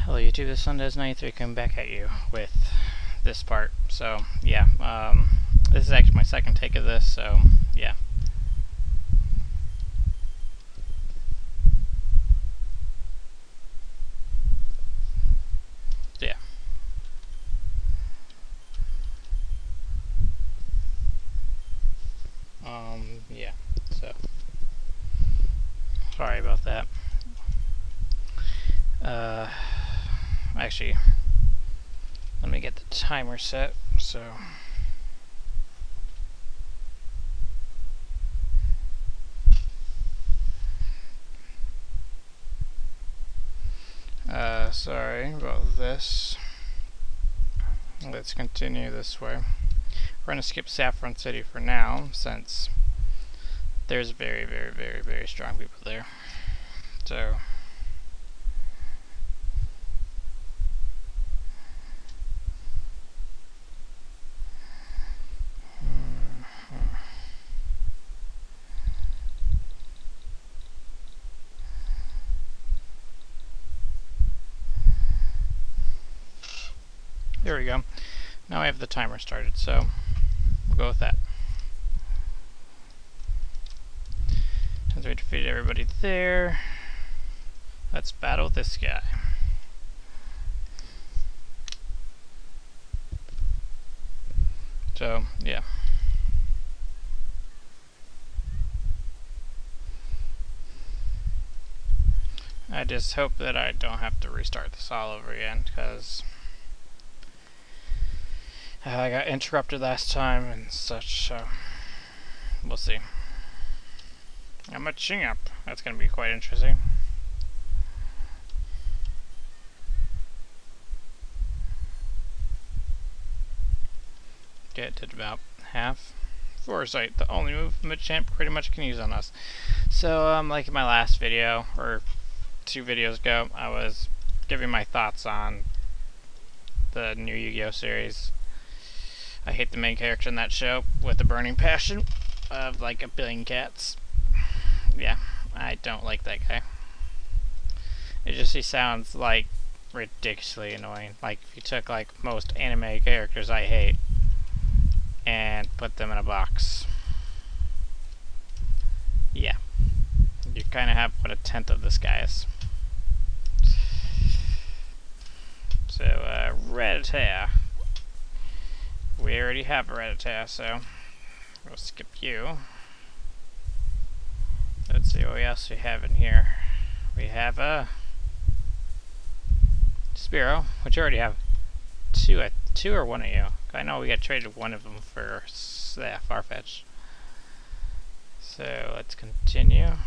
Hello YouTube, this is Sundays93 coming back at you with this part. So yeah, this is actually my second take of this, so yeah. Yeah. Yeah, so sorry about that. Actually, let me get the timer set, so sorry about this. Let's continue this way. We're gonna skip Saffron City for now, since there's very strong people there. So there we go. Now I have the timer started, so we'll go with that. As we defeated everybody there, let's battle this guy. So, yeah. I just hope that I don't have to restart this all over again, because I got interrupted last time and such, so we'll see. I'm a champ. That's going to be quite interesting. Get to about half. Foresight, the only move Machamp pretty much can use on us. So, like in my last video, or 2 videos ago, I was giving my thoughts on the new Yu-Gi-Oh series. I hate the main character in that show with a burning passion of like a billion cats. Yeah, I don't like that guy. He sounds like ridiculously annoying. Like if you took like most anime characters I hate and put them in a box. Yeah. You kinda have what a tenth of this guy is. So, Reditaire. We already have a Reditaire, so we'll skip you. Let's see what else we have in here. We have a Spearow, which you already have two or one of you. I know we got traded one of them for Farfetch. So let's continue.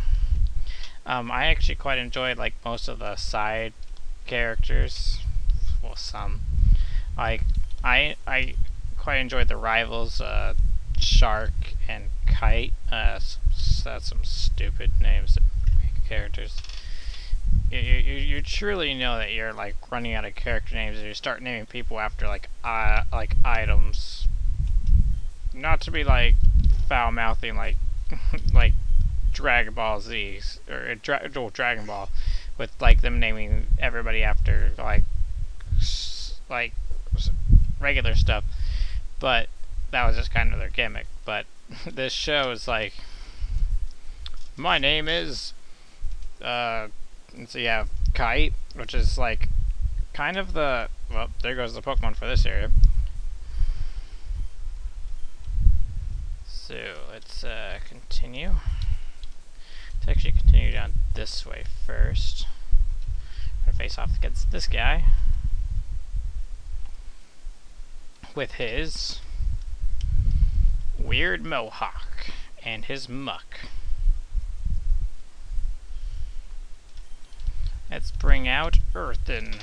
I actually quite enjoyed like most of the side characters. Well, some. I quite enjoyed the rivals, Shark and Kite. That's some stupid names to make characters. You truly know that you're like running out of character names, and you start naming people after like items. Not to be like foul mouthing like like Dragon Ball Z or Dragon Ball, with like them naming everybody after like regular stuff, but that was just kind of their gimmick. But this show is like, my name is and so you have Kite, which is like kind of the, well, there goes the Pokemon for this area. So let's continue. Let's actually continue down this way first. I'm gonna face off against this guy with his weird mohawk and his muck. Let's bring out Earthen,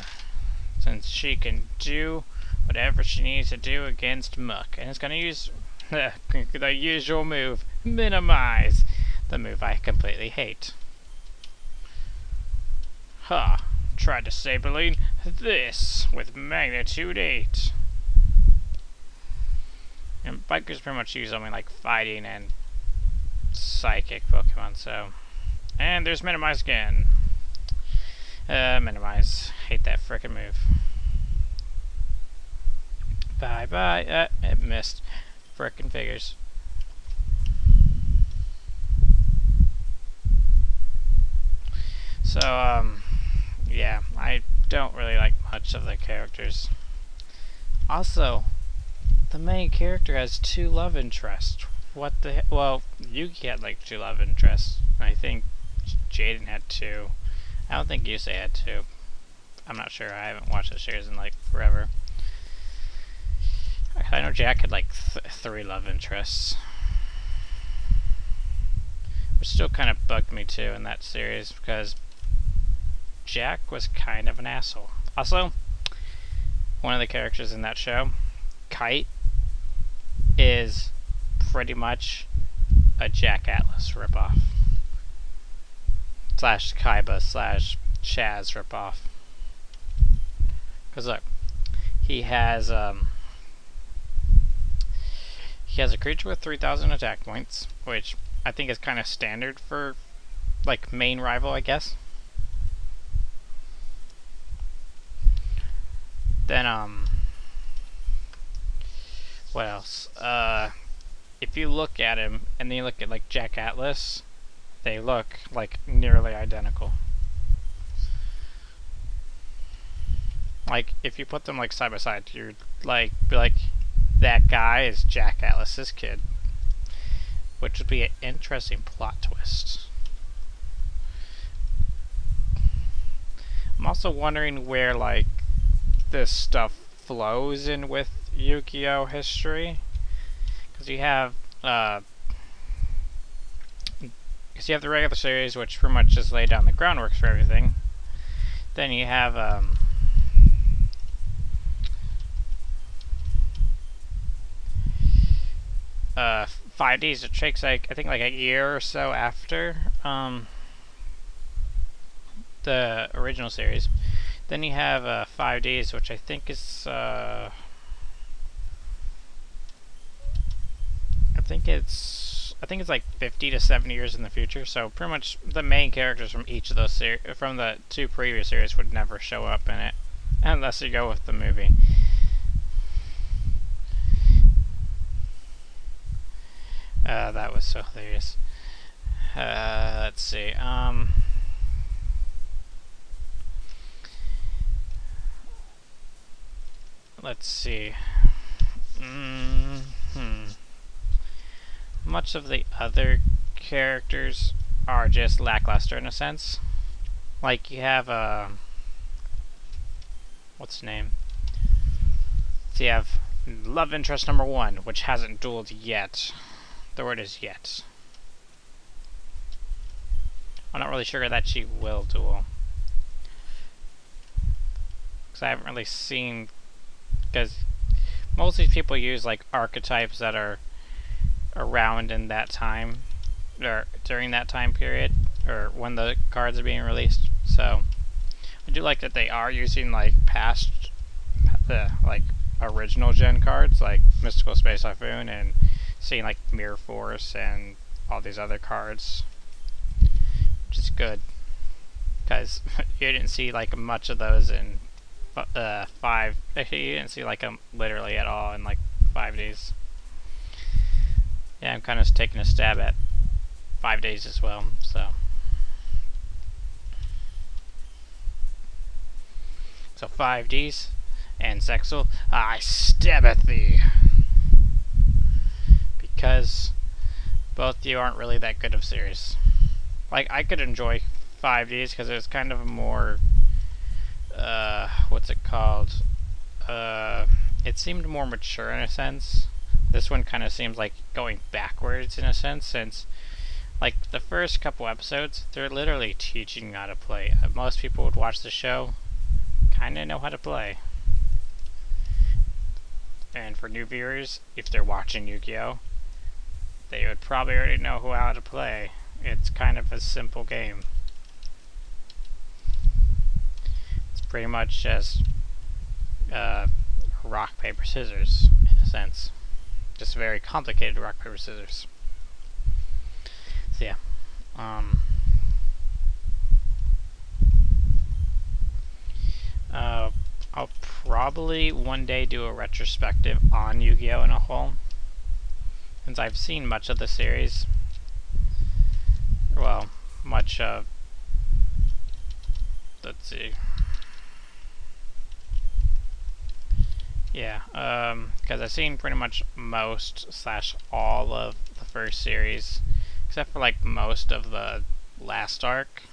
since she can do whatever she needs to do against muck. And it's gonna use the usual move, Minimize, the move I completely hate. Ha! Tried to Saberline this with Magnitude 8. And bikers pretty much use only like fighting and psychic Pokemon, so. And there's Minimize again. Minimize. hate that frickin' move. Bye bye. It missed. Frickin' figures. So, yeah, I don't really like much of the characters. Also, the main character has 2 love interests. What the well, Yuki had like 2 love interests. I think Jaden had 2. I don't think Yusei had 2. I'm not sure. I haven't watched the series in like forever. I know Jack had like 3 love interests, which still kind of bugged me too in that series because Jack was kind of an asshole. Also, one of the characters in that show, Kite, is pretty much a Jack Atlas ripoff. Slash Kaiba slash Chaz ripoff. Because look, he has a creature with 3,000 attack points, which I think is kind of standard for like main rival, I guess. Then what else? If you look at him and then you look at like Jack Atlas, they look like nearly identical. Like if you put them like side by side, you're like be like, that guy is Jack Atlas's kid, which would be an interesting plot twist. I'm also wondering where like this stuff flows in with Yu-Gi-Oh history, because you have the regular series, which pretty much just laid down the groundwork for everything. Then you have 5Ds, which takes like I think like a year or so after the original series. Then you have 5Ds, which I think is I think it's like 50 to 70 years in the future. So pretty much the main characters from each of those from the 2 previous series would never show up in it unless you go with the movie. That was so hilarious. Let's see. Let's see. Much of the other characters are just lackluster in a sense. Like you have what's his name? So you have love interest number 1, which hasn't dueled yet. The word is yet. I'm not really sure that she will duel, because I haven't really seen. Because most of these people use like archetypes that are around in that time, or during that time period, or when the cards are being released. So I do like that they are using like past, like original gen cards, like Mystical Space Typhoon, and seeing like Mirror Force and all these other cards, which is good, because you didn't see like much of those in 5. Actually, you didn't see like them literally at all in like 5Ds. Yeah, I'm kind of taking a stab at 5Ds as well. So 5Ds and Sexual, I stab at thee, because both you aren't really that good of series. Like I could enjoy 5Ds because it was kind of a more what's it called? It seemed more mature in a sense. This one kind of seems like going backwards in a sense, since like the first couple episodes, they're literally teaching you how to play. Most people would watch the show, kind of know how to play. And for new viewers, if they're watching Yu-Gi-Oh, they would probably already know how to play. It's kind of a simple game. Pretty much just rock, paper, scissors, in a sense. Just very complicated rock, paper, scissors. So yeah. probably one day do a retrospective on Yu-Gi-Oh! In a whole, since I've seen much of the series. Well, much of... let's see. Yeah, because I've seen pretty much most / all of the first series, except for like most of the last arc.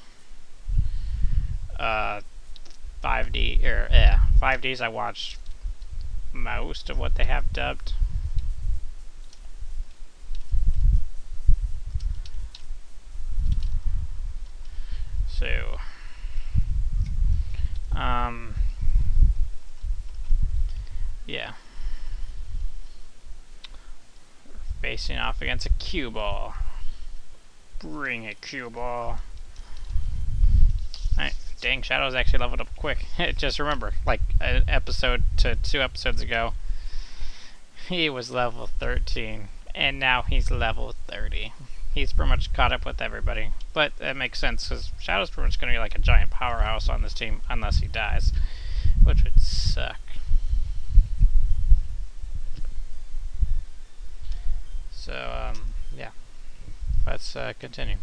5Ds I watched most of what they have dubbed. So, yeah. Facing off against a cue ball. Bring it, cue ball. Alright, dang, Shadow's actually leveled up quick. Just remember, like an episode to 2 episodes ago, he was level 13, and now he's level 30. He's pretty much caught up with everybody. But that makes sense, because Shadow's pretty much going to be like a giant powerhouse on this team, unless he dies, which would suck. So, yeah. Let's continue.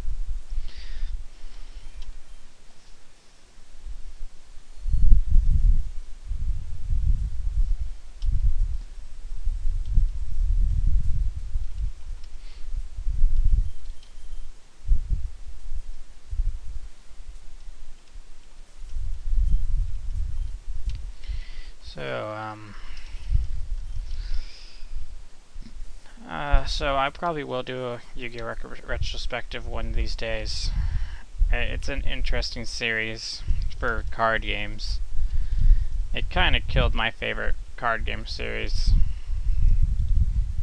So I probably will do a Yu-Gi-Oh! Retrospective one of these days. It's an interesting series for card games. It kind of killed my favorite card game series.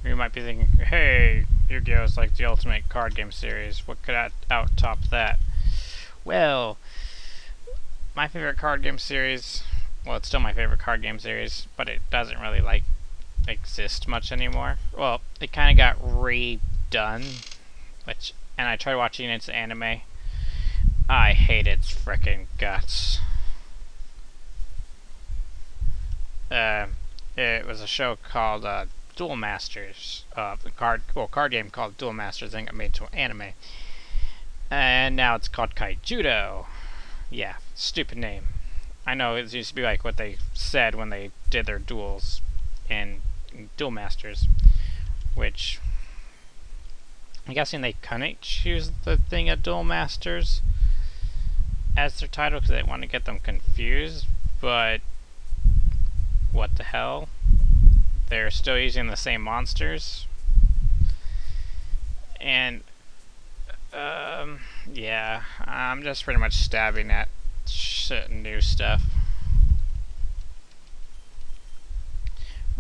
You might be thinking, hey, Yu-Gi-Oh! Is like the ultimate card game series. What could out-top that? Well, my favorite card game series, well, it's still my favorite card game series, but it doesn't really, like, exist much anymore. Well, it kind of got redone, and I tried watching its anime. I hate its frickin' guts. It was a show called Duel Masters, card game called Duel Masters, then got made into an anime, and now it's called Kaijudo. Yeah, stupid name. I know it used to be like what they said when they did their duels in Duel Masters, which I'm guessing they couldn't choose the thing at Duel Masters as their title because they didn't want to get them confused, but what the hell? They're still using the same monsters. And yeah, I'm just pretty much stabbing at new stuff.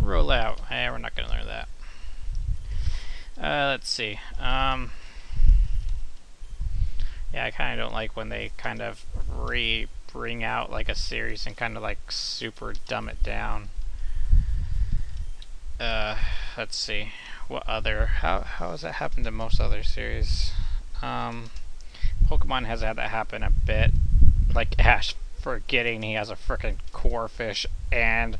Roll out. We're not gonna learn that. Let's see. Yeah, I kind of don't like when they kind of bring out like a series and kind of like super dumb it down. Let's see. What other? How has that happened to most other series? Pokemon has had that happen a bit. Like Ash forgetting he has a frickin' core fish and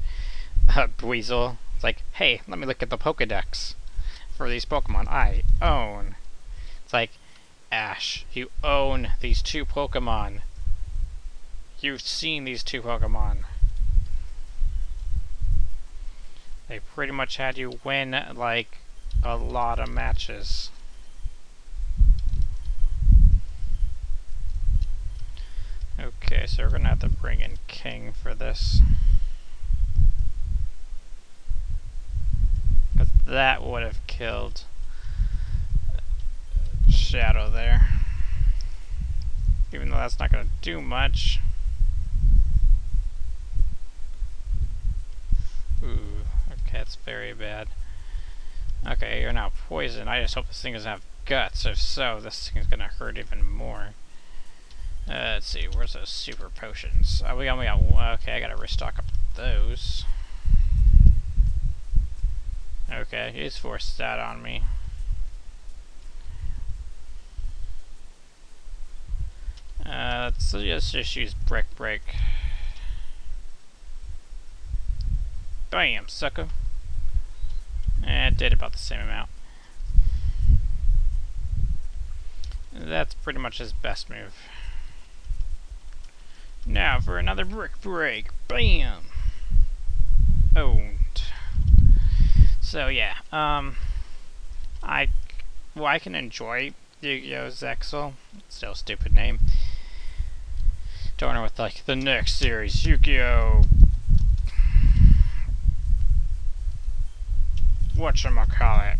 a Weasel. It's like, hey, let me look at the Pokedex for these Pokemon I own. It's like, Ash, you own these 2 Pokemon. You've seen these 2 Pokemon. They pretty much had you win, like, a lot of matches. Okay, so we're gonna have to bring in King for this. Because that would have killed Shadow there. Even though that's not gonna do much. Ooh, okay, that's very bad. Okay, you're now poisoned. I just hope this thing doesn't have guts. If so, this thing is gonna hurt even more. Let's see, where's those super potions? We only got okay, I gotta restock up those. Okay, he's forced that on me. Let's just use Brick Break. Bam, sucker. And it did about the same amount. That's pretty much his best move. Now for another brick break. Bam! Owned. So yeah, I can enjoy Yu-Gi-Oh! Zexal. Still a stupid name. Starting with like the next series, Yu-Gi-Oh! Whatchamacallit.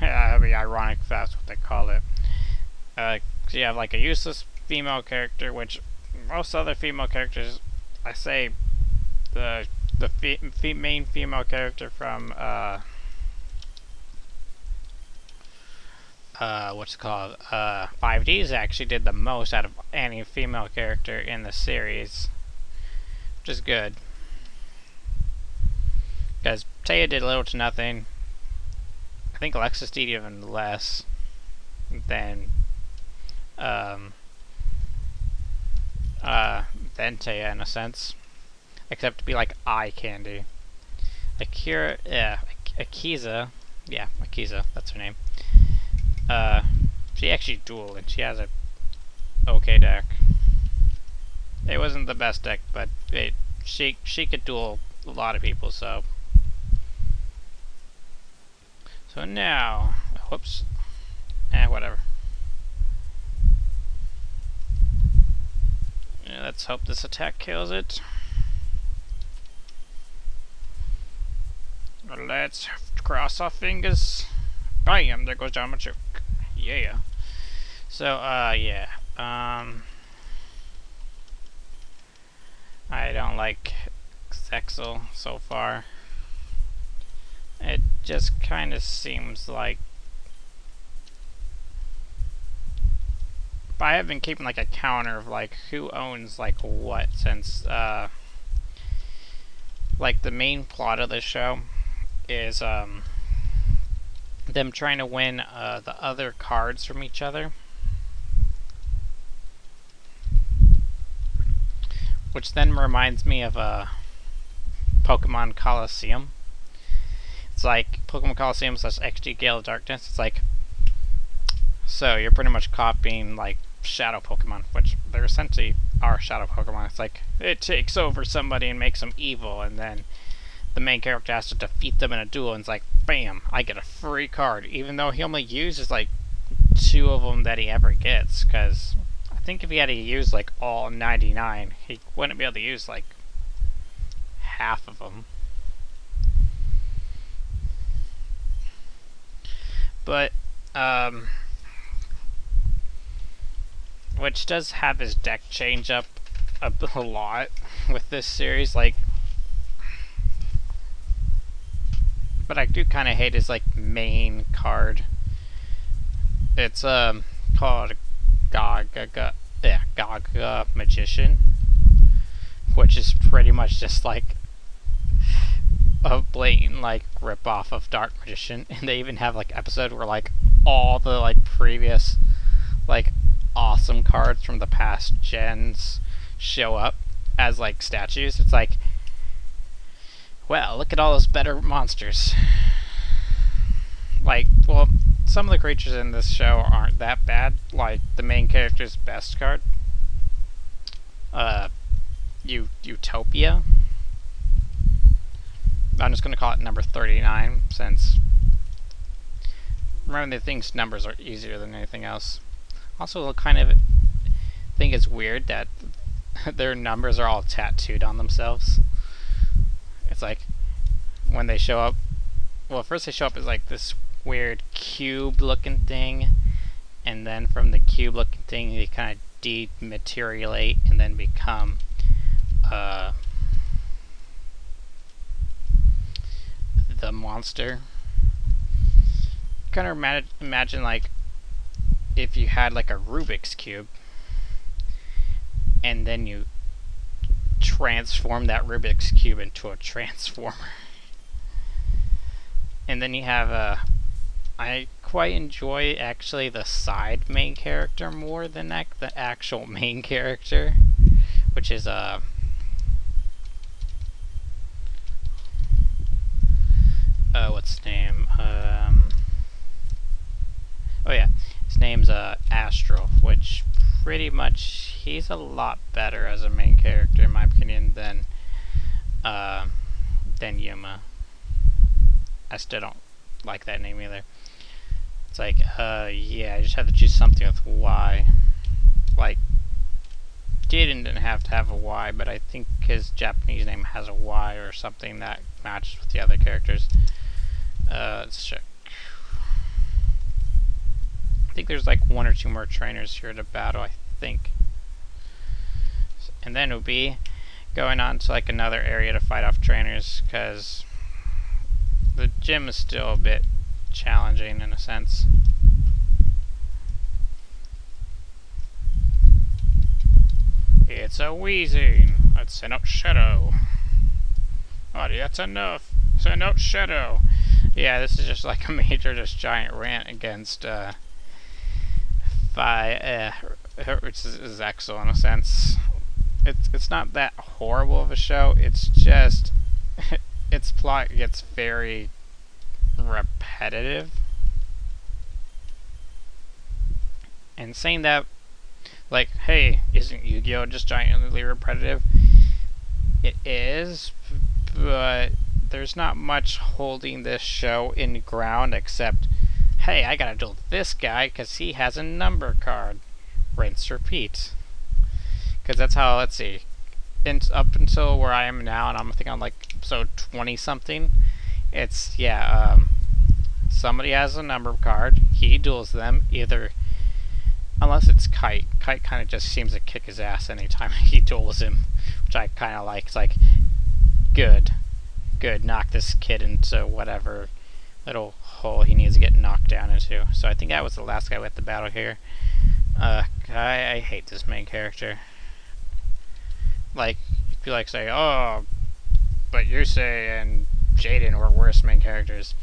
Yeah, that'd be ironic if that's what they call it. So you have like a useless female character, which most other female characters, I say the main female character from what's it called? 5Ds actually did the most out of any female character in the series, which is good. Because Taya did little to nothing. I think Alexis did even less than Taya in a sense, except to be like eye candy. Akira, yeah, Akiza, yeah, Akiza, that's her name. She actually dueled and she has a okay deck. It wasn't the best deck, but she could duel a lot of people, so. So now, whoops, whatever. Yeah, let's hope this attack kills it. Let's cross our fingers. Bam! There goes down my choke. Yeah. So, yeah. I don't like Zexal so far. It just kind of seems like, but I have been keeping like a counter of like who owns like what, since like the main plot of the show is them trying to win the other cards from each other, which then reminds me of Pokemon Coliseum. It's like Pokemon Coliseum / XD Gale of Darkness. It's like, so you're pretty much copying like Shadow Pokemon, which they're essentially are Shadow Pokemon. It's like it takes over somebody and makes them evil, and then the main character has to defeat them in a duel, and it's like, bam, I get a free card, even though he only uses like 2 of them that he ever gets, because I think if he had to use like all 99, he wouldn't be able to use like half of them. But, which does have his deck change up a lot with this series, like, but I do kind of hate his like main card. It's called Gaga Magician, which is pretty much just like a blatant like rip off of Dark Magician, and they even have like episode where like all the like previous like awesome cards from the past gens show up as like statues. It's like, well, look at all those better monsters. Like, well, some of the creatures in this show aren't that bad. Like the main character's best card, Utopia. I'm just gonna call it number 39, since remember the thing's numbers are easier than anything else. Also, I kind of think it's weird that their numbers are all tattooed on themselves. It's like when they show up, well, first they show up as like this weird cube looking thing, and then from the cube looking thing they kind of dematerialate and then become the monster. Kind of imagine like if you had like a Rubik's Cube and then you transform that Rubik's Cube into a transformer. And then you have I quite enjoy actually the side main character more than the actual main character, which is Oh yeah, his name's Astral, which pretty much he's a lot better as a main character in my opinion than Yuma. I still don't like that name either. It's like, yeah, I just had to choose something with Y. Like, Jaden didn't have to have a Y, but I think his Japanese name has a Y or something that matches with the other characters. Let's check. I think there's like 1 or 2 more trainers here to battle, I think. And then we'll be going on to like another area to fight off trainers, because the gym is still a bit challenging in a sense. It's a wheezing. Let's send out Shadow. Oh, that's enough. Send out Shadow. Yeah, this is just like a major, just giant rant against which is Exo in a sense. It's not that horrible of a show. It's just its plot gets very repetitive. And saying that, like, hey, isn't Yu-Gi-Oh just giantly repetitive? It is, but there's not much holding this show in the ground except, hey, I gotta duel this guy because he has a number card. Rinse, repeat. Because that's how, let's see, up until where I am now, and I'm thinking on like episode 20 something, it's, yeah, somebody has a number card, he duels them, either, unless it's Kite. Kite kind of just seems to kick his ass anytime he duels him, which I kind of like. It's like, good, knock this kid into whatever little hole he needs to get knocked down into. So I think that was the last guy with the battle here. I hate this main character. Like, you could like say, oh, but you're saying Jaden were worse main characters.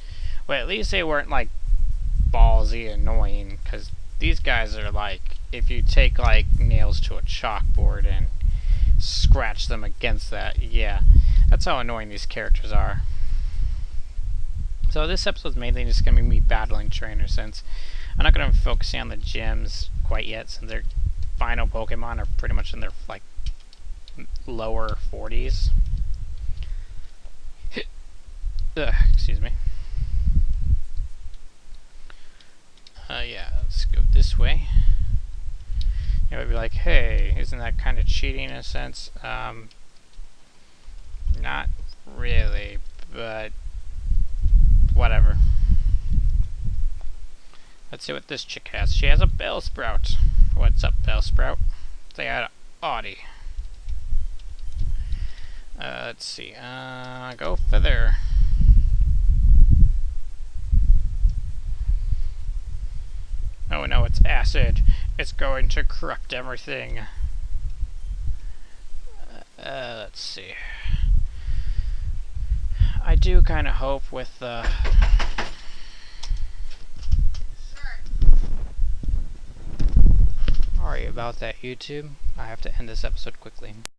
Well, at least they weren't like ballsy annoying, because these guys are like, if you take like nails to a chalkboard and scratch them against that, yeah, that's how annoying these characters are. So this episode's mainly just going to be me battling trainers, since I'm not going to be focusing on the gyms quite yet, since their final Pokemon are pretty much in their like lower 40s. Excuse me. Yeah, let's go this way. You would be like, hey, isn't that kind of cheating in a sense? Not really, but whatever. Let's see what this chick has. She has a Bellsprout. What's up, Bellsprout? Say hi to Audie. Let's see. Go further. Oh no, it's acid. It's going to corrupt everything. Let's see. I do kind of hope with the... Sorry about that, YouTube. I have to end this episode quickly.